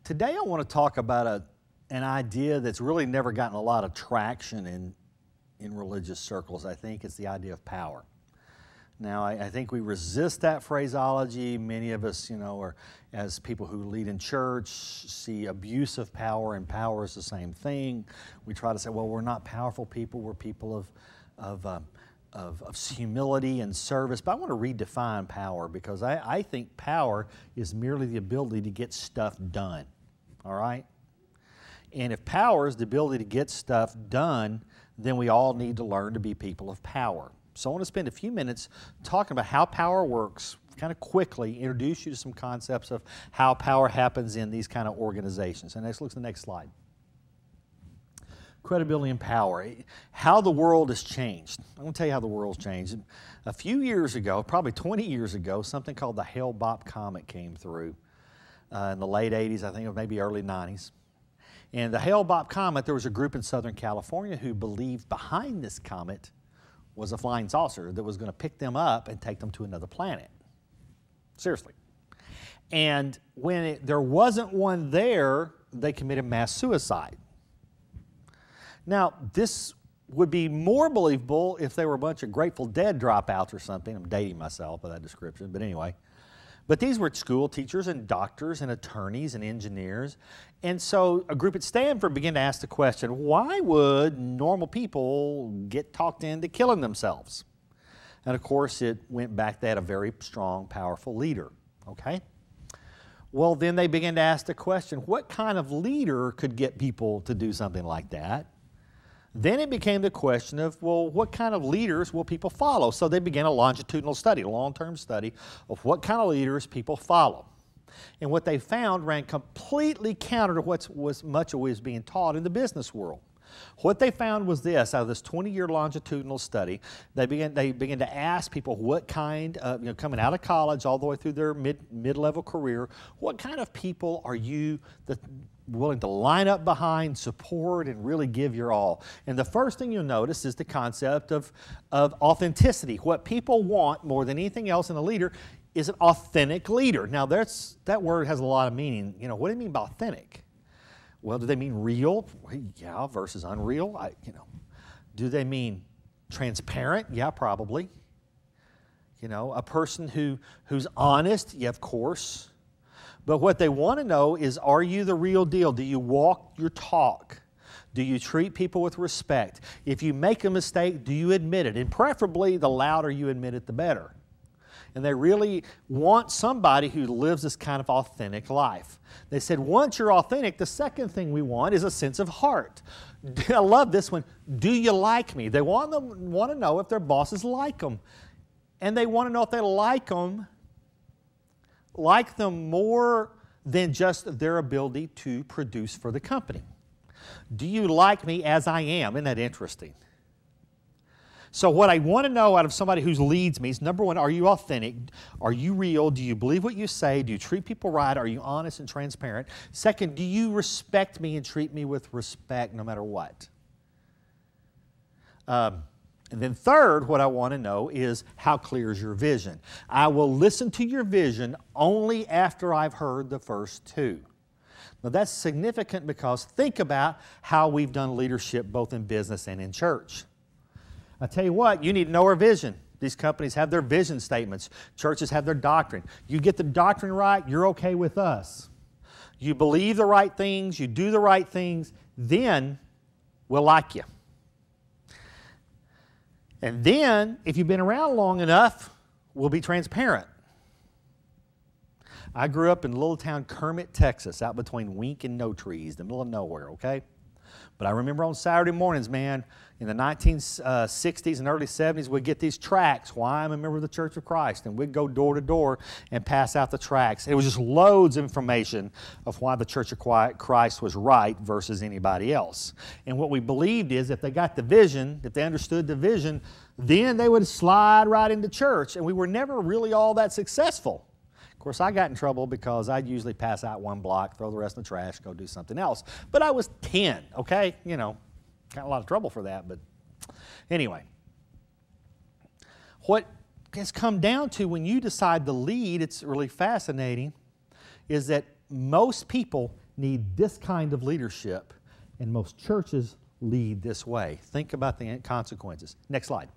Today I want to talk about an idea that's really never gotten a lot of traction in religious circles. I think it's the idea of power. Now, I think we resist that phraseology. Many of us, as people who lead in church, see abuse of power, and power is the same thing. We try to say, well, we're not powerful people, we're people of humility and service. But I want to redefine power, because I think power is merely the ability to get stuff done, all right? And if power is the ability to get stuff done, then we all need to learn to be people of power. So I want to spend a few minutes talking about how power works, kind of quickly introduce you to some concepts of how power happens in these kind of organizations. And let's look at the next slide. Credibility and power, how the world has changed. I'm going to tell you how the world's changed. A few years ago, probably 20 years ago, something called the Hale-Bopp comet came through in the late 80s, I think, or maybe early 90s. And the Hale-Bopp comet, there was a group in Southern California who believed behind this comet was a flying saucer that was going to pick them up and take them to another planet. Seriously. And when there wasn't one there, they committed mass suicide. Now, this would be more believable if they were a bunch of Grateful Dead dropouts or something. I'm dating myself by that description, but anyway. But these were school teachers and doctors and attorneys and engineers. And so a group at Stanford began to ask the question, why would normal people get talked into killing themselves? And of course, it went back to that a very strong, powerful leader, okay? Well, then they began to ask the question, what kind of leader could get people to do something like that? Then it became the question of, well, what kind of leaders will people follow? So they began a longitudinal study, a long-term study of what kind of leaders people follow. And what they found ran completely counter to much of what was being taught in the business world. What they found was this: out of this 20-year longitudinal study, they began to ask people what kind of, coming out of college all the way through their mid-level career, what kind of people are you willing to line up behind, support, and really give your all? And the first thing you'll notice is the concept of authenticity. What people want more than anything else in a leader is an authentic leader. Now, that word has a lot of meaning. What do you mean by authentic? Well, do they mean real? Yeah, versus unreal. Do they mean transparent? Yeah, probably. A person who's honest? Yeah, of course. But what they want to know is, are you the real deal? Do you walk your talk? Do you treat people with respect? If you make a mistake, do you admit it? And preferably, the louder you admit it, the better. And they really want somebody who lives this kind of authentic life. They said, once you're authentic, the second thing we want is a sense of heart. I love this one. Do you like me? They want to know if their bosses like them. And they want to know if they like them more than just their ability to produce for the company. Do you like me as I am? Isn't that interesting? So what I want to know out of somebody who leads me is, number one, are you authentic? Are you real? Do you believe what you say? Do you treat people right? Are you honest and transparent? Second, do you respect me and treat me with respect no matter what? And then third, what I want to know is, how clear is your vision? I will listen to your vision only after I've heard the first two. Now that's significant, because think about how we've done leadership both in business and in church. I tell you what, you need to know our vision. These companies have their vision statements. Churches have their doctrine. You get the doctrine right, you're okay with us. You believe the right things, you do the right things, then we'll like you. And then, if you've been around long enough, we'll be transparent. I grew up in little town Kermit, Texas, out between Wink and No Trees, the middle of nowhere, okay? But I remember on Saturday mornings, man, in the 1960s and early 70s, we'd get these tracts, why I'm a member of the Church of Christ, and we'd go door to door and pass out the tracts. It was just loads of information of why the Church of Christ was right versus anybody else. And what we believed is, if they got the vision, if they understood the vision, then they would slide right into church, and we were never really all that successful. Of course, I got in trouble because I'd usually pass out one block, throw the rest in the trash, go do something else. But I was 10, okay? Got a lot of trouble for that, but anyway. What has come down to, when you decide to lead, it's really fascinating, is that most people need this kind of leadership, and most churches lead this way. Think about the consequences. Next slide.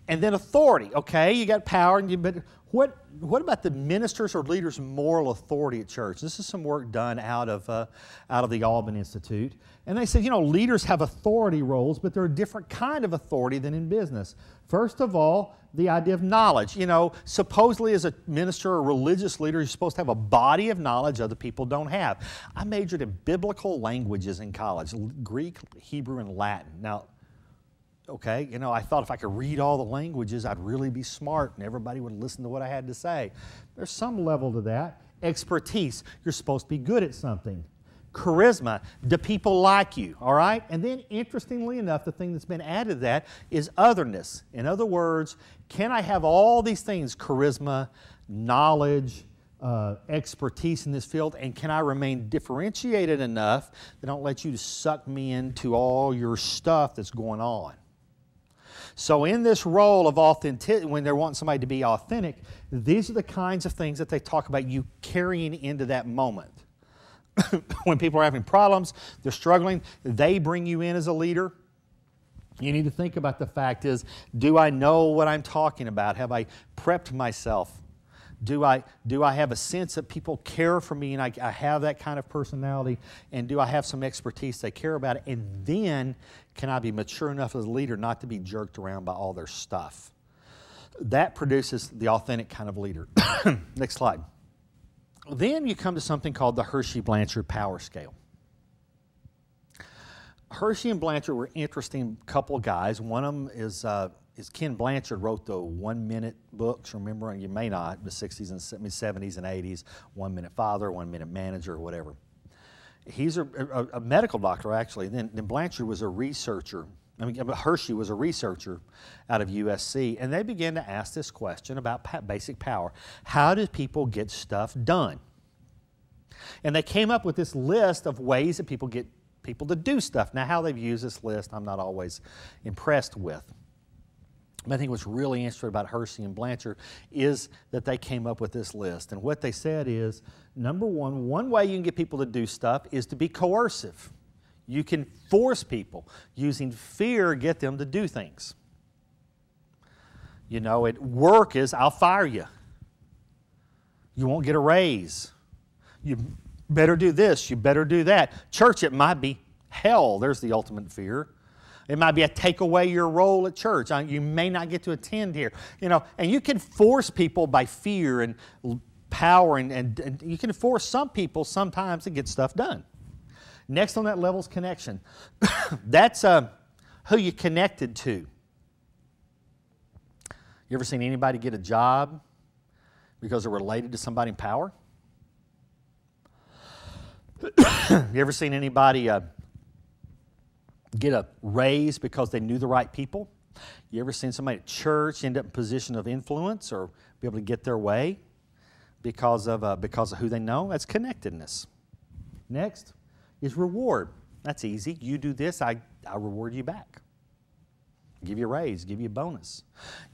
And then authority. Okay, you got power, but what about the ministers or leaders' moral authority at church? This is some work done out of the Alban Institute, and they said, leaders have authority roles, but they're a different kind of authority than in business. First of all, the idea of knowledge. Supposedly as a minister or religious leader, you're supposed to have a body of knowledge other people don't have. I majored in biblical languages in college, Greek, Hebrew, and Latin. Now, okay, I thought if I could read all the languages, I'd really be smart and everybody would listen to what I had to say. There's some level to that. Expertise, you're supposed to be good at something. Charisma, do people like you, all right? And then, interestingly enough, the thing that's been added to that is otherness. In other words, can I have all these things, charisma, knowledge, expertise in this field, and can I remain differentiated enough that don't let you suck me into all your stuff that's going on? So in this role of authenticity, when they're wanting somebody to be authentic, these are the kinds of things that they talk about you carrying into that moment. When people are having problems, they're struggling, they bring you in as a leader. You need to think about the fact is, do I know what I'm talking about? Have I prepped myself? Do I have a sense that people care for me and I have that kind of personality? And do I have some expertise they care about it? And then can I be mature enough as a leader not to be jerked around by all their stuff? That produces the authentic kind of leader. Next slide. Then you come to something called the Hershey-Blanchard Power Scale. Hershey and Blanchard were an interesting couple of guys. One of them is Ken Blanchard wrote the 1 Minute books, remember? You may not, the 60s and 70s and 80s, 1 Minute Father, 1 Minute Manager, or whatever. He's a medical doctor, actually. Then Blanchard was a researcher. Hershey was a researcher out of USC, and they began to ask this question about basic power. How do people get stuff done? And they came up with this list of ways that people get people to do stuff. Now, how they've used this list, I'm not always impressed with. But I think what's really interesting about Hershey and Blanchard is that they came up with this list. And what they said is, number one way you can get people to do stuff is to be coercive. You can force people, using fear, get them to do things. At work is, I'll fire you. You won't get a raise. You better do this, you better do that. Church, it might be hell. There's the ultimate fear. It might be a take away your role at church. You may not get to attend here. And you can force people by fear and power, and you can force some people sometimes to get stuff done. Next on that level is connection. That's who you connected to. You ever seen anybody get a job because they're related to somebody in power? You ever seen anybody get a raise because they knew the right people? You ever seen somebody at church end up in a position of influence or be able to get their way because of who they know? That's connectedness. Next is reward. That's easy. You do this, I reward you back. Give you a raise, give you a bonus.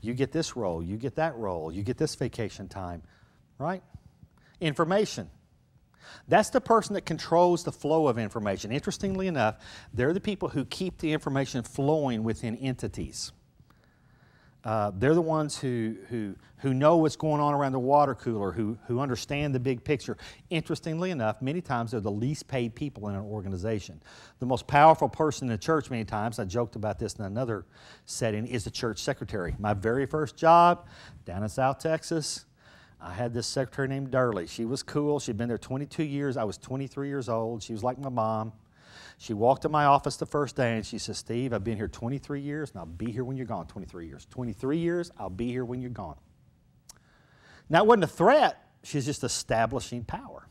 You get this role, you get that role, you get this vacation time, right? Information. That's the person that controls the flow of information. Interestingly enough, they're the people who keep the information flowing within entities. They're the ones who know what's going on around the water cooler, who understand the big picture. Interestingly enough, many times they're the least paid people in an organization. The most powerful person in the church many times, I joked about this in another setting, is the church secretary. My very first job down in South Texas, I had this secretary named Durley. She was cool. She'd been there 22 years. I was 23 years old. She was like my mom. She walked in my office the first day and she said, Steve, I've been here 23 years and I'll be here when you're gone. 23 years. 23 years, I'll be here when you're gone. Now, it wasn't a threat. She's just establishing power.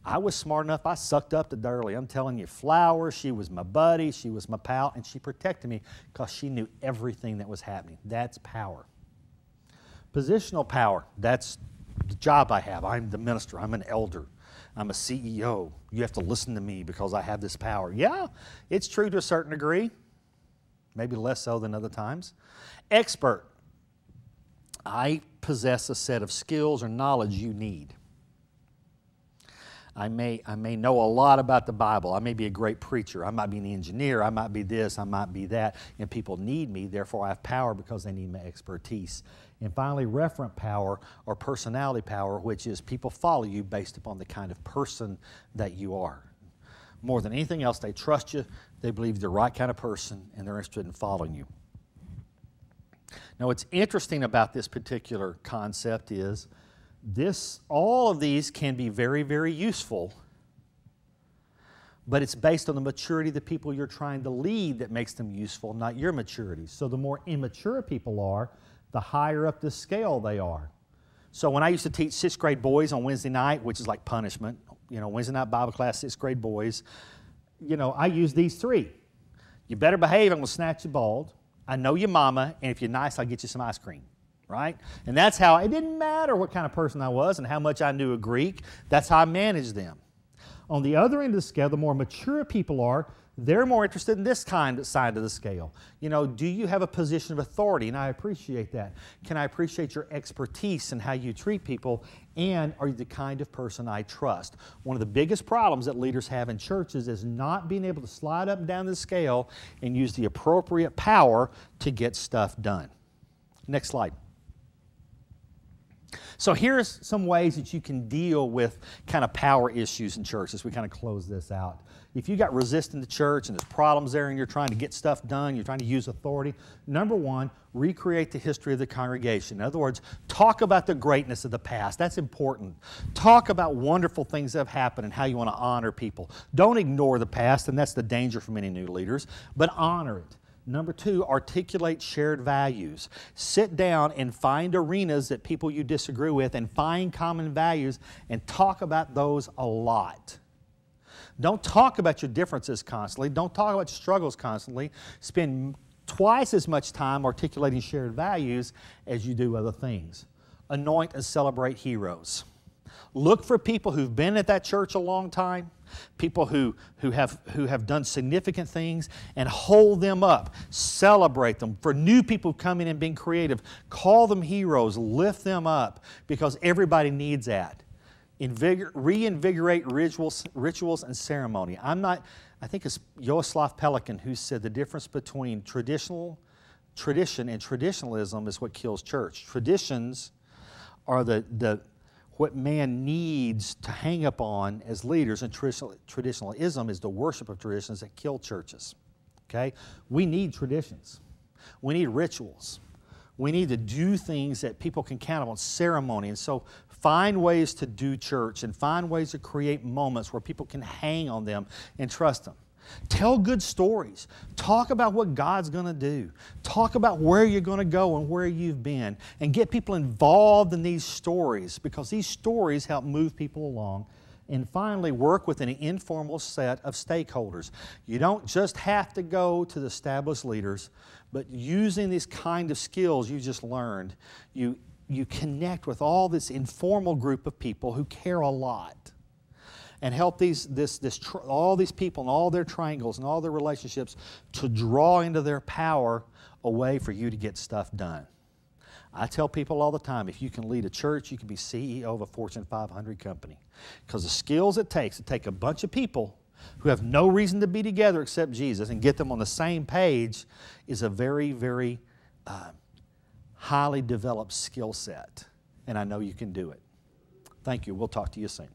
I was smart enough. I sucked up to Durley. I'm telling you, flowers. She was my buddy. She was my pal. And she protected me because she knew everything that was happening. That's power. Positional power, that's the job I have. I'm the minister. I'm an elder. I'm a CEO. You have to listen to me because I have this power. Yeah, it's true to a certain degree, maybe less so than other times. Expert, I possess a set of skills or knowledge you need. I may know a lot about the Bible. I may be a great preacher. I might be an engineer. I might be this. I might be that. And people need me. Therefore, I have power because they need my expertise. And finally, referent power or personality power, which is people follow you based upon the kind of person that you are. More than anything else, they trust you. They believe you're the right kind of person, and they're interested in following you. Now, what's interesting about this particular concept is all of these can be very, very useful, but it's based on the maturity of the people you're trying to lead that makes them useful, not your maturity. So the more immature people are, the higher up the scale they are. So when I used to teach 6th grade boys on Wednesday night, which is like punishment, Wednesday night Bible class, 6th grade boys, I use these 3. You better behave, I'm going to snatch you bald. I know your mama, and if you're nice, I'll get you some ice cream. Right? And that's how, it didn't matter what kind of person I was and how much I knew of Greek, that's how I managed them. On the other end of the scale, the more mature people are, they're more interested in this kind of side of the scale. Do you have a position of authority? And I appreciate that. Can I appreciate your expertise in how you treat people? And are you the kind of person I trust? One of the biggest problems that leaders have in churches is not being able to slide up and down the scale and use the appropriate power to get stuff done. Next slide. So here's some ways that you can deal with kind of power issues in church as we kind of close this out. If you got resisting the church and there's problems there and you're trying to get stuff done, you're trying to use authority, number one, recreate the history of the congregation. In other words, talk about the greatness of the past. That's important. Talk about wonderful things that have happened and how you want to honor people. Don't ignore the past, and that's the danger for many new leaders, but honor it. Number two, articulate shared values. Sit down and find arenas that people you disagree with and find common values and talk about those a lot. Don't talk about your differences constantly. Don't talk about your struggles constantly. Spend twice as much time articulating shared values as you do other things. Anoint and celebrate heroes. Look for people who've been at that church a long time, people who have done significant things, and hold them up. Celebrate them. For new people coming in and being creative, call them heroes. Lift them up because everybody needs that. Reinvigorate rituals and ceremony. I think it's Yoaslav Pelikan who said the difference between tradition and traditionalism is what kills church. Traditions are what man needs to hang up on as leaders, and traditionalism is the worship of traditions that kill churches. Okay? We need traditions. We need rituals. We need to do things that people can count on, ceremony. And so find ways to do church and find ways to create moments where people can hang on them and trust them. Tell good stories. Talk about what God's going to do. Talk about where you're going to go and where you've been. And get people involved in these stories because these stories help move people along. And finally, work with an informal set of stakeholders. You don't just have to go to the established leaders, but using these kind of skills you just learned, you connect with all this informal group of people who care a lot. And help all these people and all their triangles and all their relationships to draw into their power a way for you to get stuff done. I tell people all the time, if you can lead a church, you can be CEO of a Fortune 500 company. Because the skills it takes to take a bunch of people who have no reason to be together except Jesus and get them on the same page is a very, very highly developed skill set. And I know you can do it. Thank you. We'll talk to you soon.